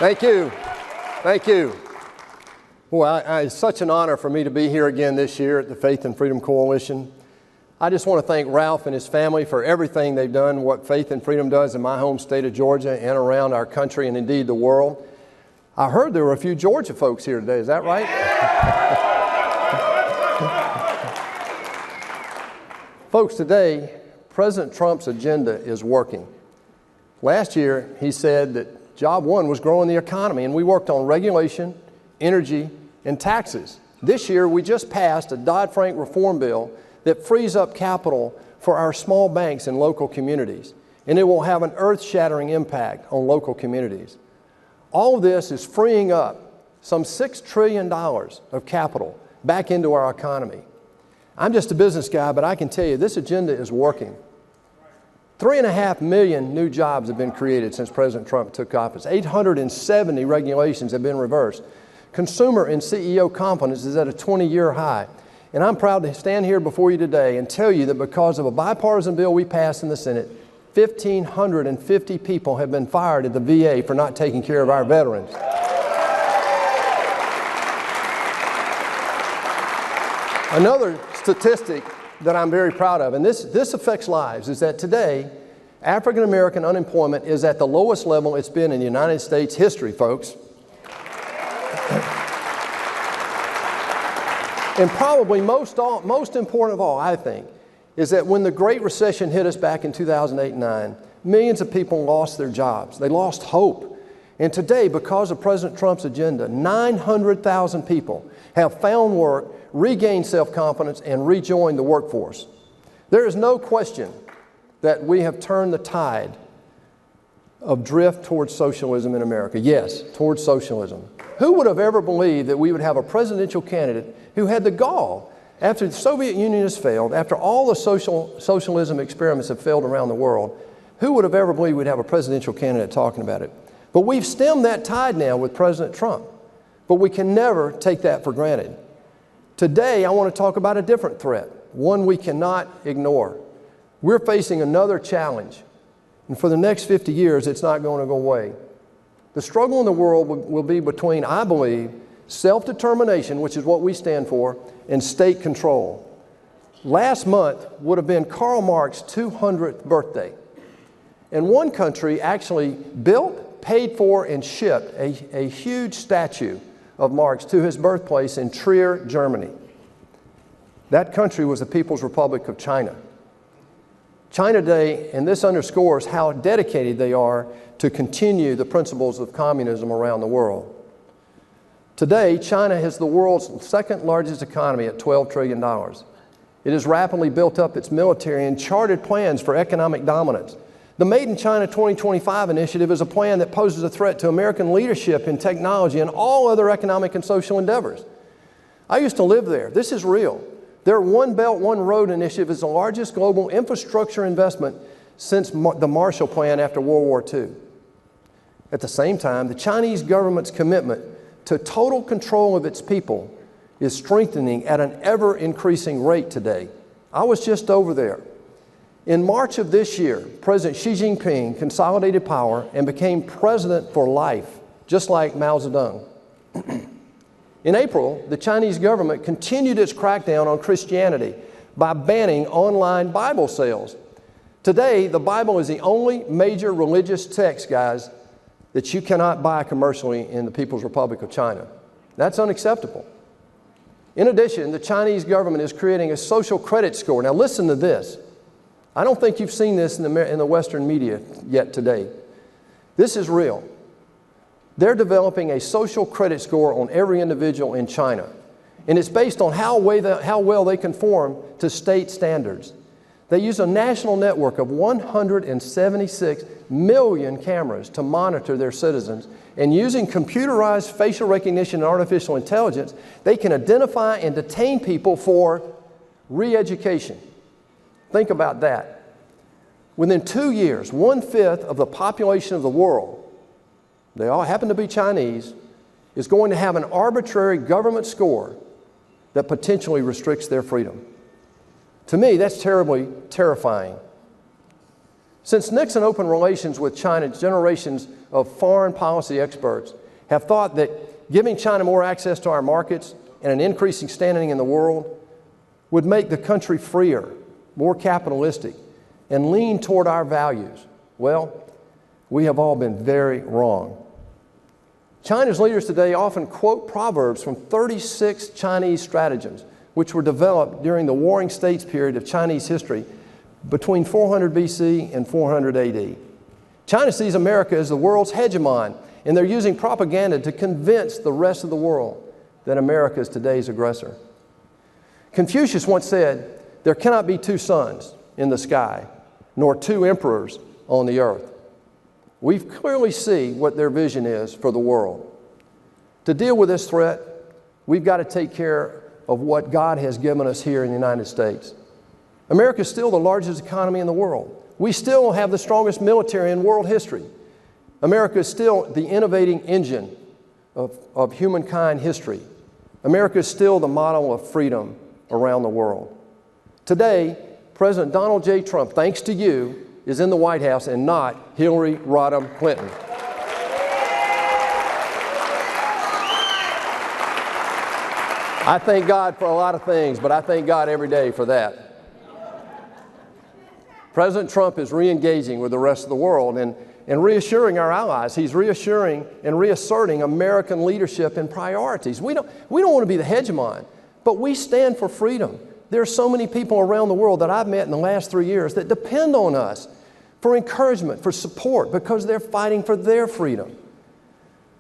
Thank you. Thank you. Well, it's such an honor for me to be here again this year at the Faith and Freedom Coalition. I just want to thank Ralph and his family for everything they've done, what Faith and Freedom does in my home state of Georgia and around our country and indeed the world. I heard there were a few Georgia folks here today. Is that right? Folks, today, President Trump's agenda is working. Last year, he said that job one was growing the economy, and we worked on regulation, energy, and taxes. This year, we just passed a Dodd-Frank reform bill that frees up capital for our small banks in local communities, and it will have an earth-shattering impact on local communities. All of this is freeing up some $6 trillion of capital back into our economy. I'm just a business guy, but I can tell you this agenda is working. 3.5 million new jobs have been created since President Trump took office. 870 regulations have been reversed. Consumer and CEO confidence is at a 20-year high. And I'm proud to stand here before you today and tell you that because of a bipartisan bill we passed in the Senate, 1,550 people have been fired at the VA for not taking care of our veterans. Another statistic that I'm very proud of, and this affects lives, is that today, African American unemployment is at the lowest level it's been in United States history, folks. And probably most important of all, I think, is that when the Great Recession hit us back in 2008 and 2009, millions of people lost their jobs. They lost hope. And today, because of President Trump's agenda, 900,000 people have found work, regained self-confidence, and rejoined the workforce. There is no question that we have turned the tide of drift towards socialism in America. Yes, towards socialism. Who would have ever believed that we would have a presidential candidate who had the gall, after the Soviet Union has failed, after all the socialism experiments have failed around the world, who would have ever believed we'd have a presidential candidate talking about it? But we've stemmed that tide now with President Trump. But we can never take that for granted. Today, I want to talk about a different threat, one we cannot ignore. We're facing another challenge, and for the next 50 years, it's not going to go away. The struggle in the world will be between, I believe, self-determination, which is what we stand for, and state control. Last month would have been Karl Marx's 200th birthday, and one country actually built, paid for, and shipped a huge statue of Marx to his birthplace in Trier, Germany. That country was the People's Republic of China. China today, and this underscores how dedicated they are to continue the principles of communism around the world. Today, China is the world's second largest economy at $12 trillion. It has rapidly built up its military and charted plans for economic dominance. The Made in China 2025 initiative is a plan that poses a threat to American leadership in technology and all other economic and social endeavors. I used to live there. This is real. Their One Belt, One Road initiative is the largest global infrastructure investment since the Marshall Plan after World War II. At the same time, the Chinese government's commitment to total control of its people is strengthening at an ever-increasing rate today. I was just over there. In March of this year, President Xi Jinping consolidated power and became president for life, just like Mao Zedong. In April, the Chinese government continued its crackdown on Christianity by banning online Bible sales. Today, the Bible is the only major religious text, guys, that you cannot buy commercially in the People's Republic of China. That's unacceptable. In addition, the Chinese government is creating a social credit score. Now listen to this. I don't think you've seen this in the Western media yet today. This is real. They're developing a social credit score on every individual in China. And it's based on how well they conform to state standards. They use a national network of 176 million cameras to monitor their citizens. And using computerized facial recognition and artificial intelligence, they can identify and detain people for re-education. Think about that. Within 2 years, 1/5 of the population of the world, they all happen to be Chinese, is going to have an arbitrary government score that potentially restricts their freedom. To me, that's terrifying. Since Nixon opened relations with China generations of foreign policy experts have thought that giving China more access to our markets and an increasing standing in the world would make the country freer, more capitalistic, and lean toward our values. Well, we have all been very wrong. China's leaders today often quote proverbs from 36 Chinese stratagems, which were developed during the Warring States period of Chinese history between 400 BC and 400 AD. China sees America as the world's hegemon, and they're using propaganda to convince the rest of the world that America is today's aggressor. Confucius once said, "There cannot be two suns in the sky, nor two emperors on the earth." We clearly see what their vision is for the world. To deal with this threat, we've got to take care of what God has given us here in the United States. America is still the largest economy in the world. We still have the strongest military in world history. America is still the innovating engine of humankind history. America is still the model of freedom around the world. Today, President Donald J. Trump, thanks to you, is in the White House and not Hillary Rodham Clinton. I thank God for a lot of things, but I thank God every day for that. President Trump is re-engaging with the rest of the world and reassuring our allies. He's reassuring and reasserting American leadership and priorities. We don't want to be the hegemon, but we stand for freedom. There are so many people around the world that I've met in the last 3 years that depend on us for encouragement, for support, because they're fighting for their freedom.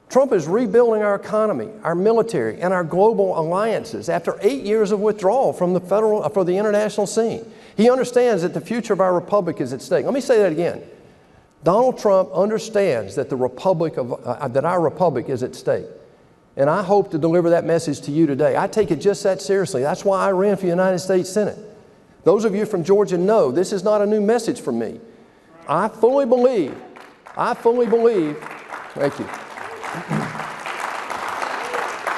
Trump is rebuilding our economy, our military, and our global alliances after 8 years of withdrawal from the international scene. He understands that the future of our republic is at stake. Let me say that again. Donald Trump understands that that our republic is at stake. And I hope to deliver that message to you today. I take it just that seriously. That's why I ran for the United States Senate. Those of you from Georgia know this is not a new message from me. I fully believe, thank you.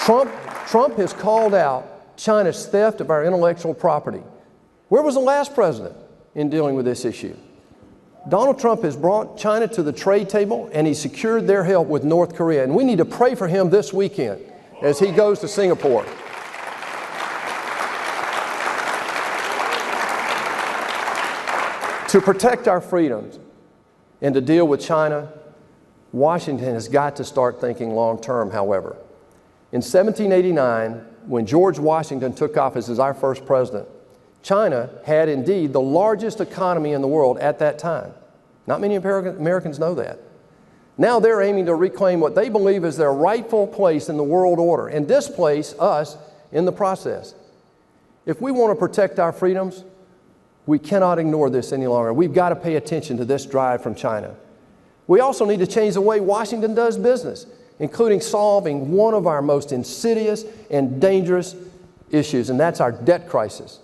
Trump has called out China's theft of our intellectual property. Where was the last president in dealing with this issue? Donald Trump has brought China to the trade table, and he secured their help with North Korea. And we need to pray for him this weekend as he goes to Singapore. To protect our freedoms and to deal with China, Washington has got to start thinking long term, however. In 1789, when George Washington took office as our first president, China had indeed the largest economy in the world at that time. Not many Americans know that. Now they're aiming to reclaim what they believe is their rightful place in the world order and displace us in the process. If we want to protect our freedoms, we cannot ignore this any longer. We've got to pay attention to this drive from China. We also need to change the way Washington does business, including solving one of our most insidious and dangerous issues, and that's our debt crisis.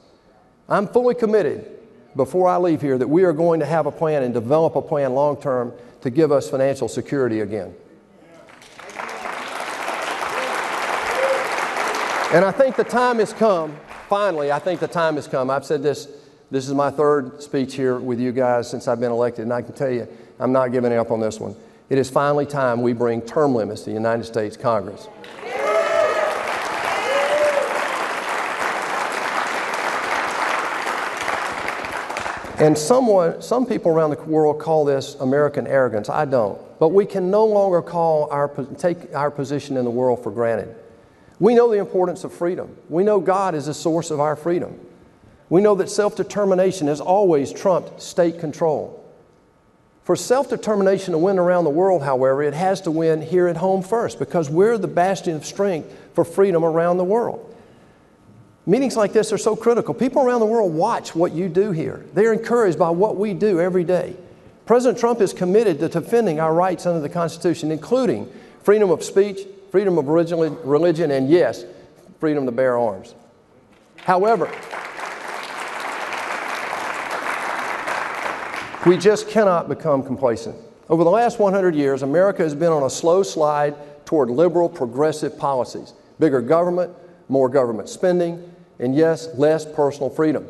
I'm fully committed before I leave here that we are going to have a plan and develop a plan long term to give us financial security again. And I think the time has come, finally, I think the time has come. I've said this is my third speech here with you guys since I've been elected, and I can tell you, I'm not giving up on this one. It is finally time we bring term limits to the United States Congress. And some people around the world call this American arrogance. I don't. But we can no longer take our position in the world for granted. We know the importance of freedom. We know God is the source of our freedom. We know that self-determination has always trumped state control. For self-determination to win around the world, however, it has to win here at home first, because we're the bastion of strength for freedom around the world. Meetings like this are so critical. People around the world watch what you do here. They're encouraged by what we do every day. President Trump is committed to defending our rights under the Constitution, including freedom of speech, freedom of religion, and yes, freedom to bear arms. However, we just cannot become complacent. Over the last 100 years, America has been on a slow slide toward liberal, progressive policies. Bigger government, more government spending, and yes, less personal freedom.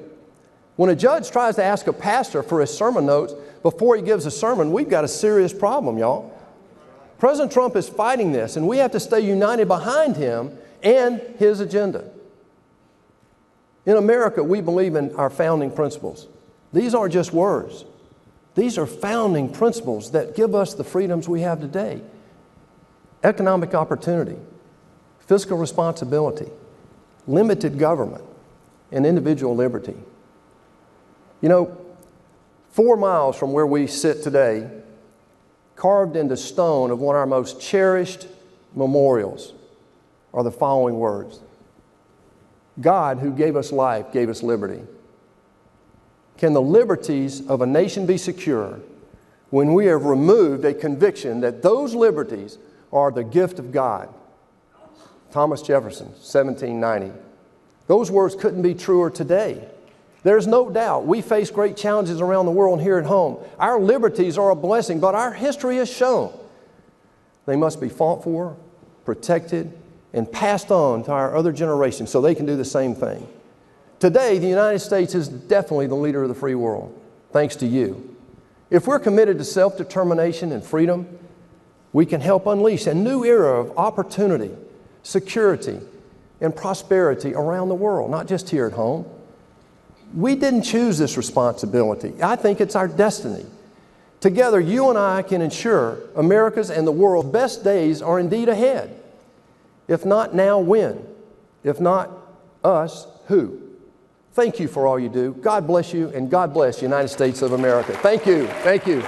When a judge tries to ask a pastor for his sermon notes before he gives a sermon, we've got a serious problem, y'all. President Trump is fighting this, and we have to stay united behind him and his agenda. In America, we believe in our founding principles. These aren't just words. These are founding principles that give us the freedoms we have today. Economic opportunity, fiscal responsibility, limited government, and individual liberty. You know, 4 miles from where we sit today, carved into stone of one of our most cherished memorials, are the following words: God, who gave us life, gave us liberty. Can the liberties of a nation be secure when we have removed a conviction that those liberties are the gift of God? Thomas Jefferson, 1790. Those words couldn't be truer today. There's no doubt we face great challenges around the world and here at home. Our liberties are a blessing, but our history has shown they must be fought for, protected, and passed on to our other generations so they can do the same thing. Today, the United States is definitely the leader of the free world, thanks to you. If we're committed to self-determination and freedom, we can help unleash a new era of opportunity, security, and prosperity around the world, not just here at home. We didn't choose this responsibility. I think it's our destiny. Together, you and I can ensure America's and the world's best days are indeed ahead. If not now, when? If not us, who? Thank you for all you do. God bless you, and God bless the United States of America. Thank you. Thank you.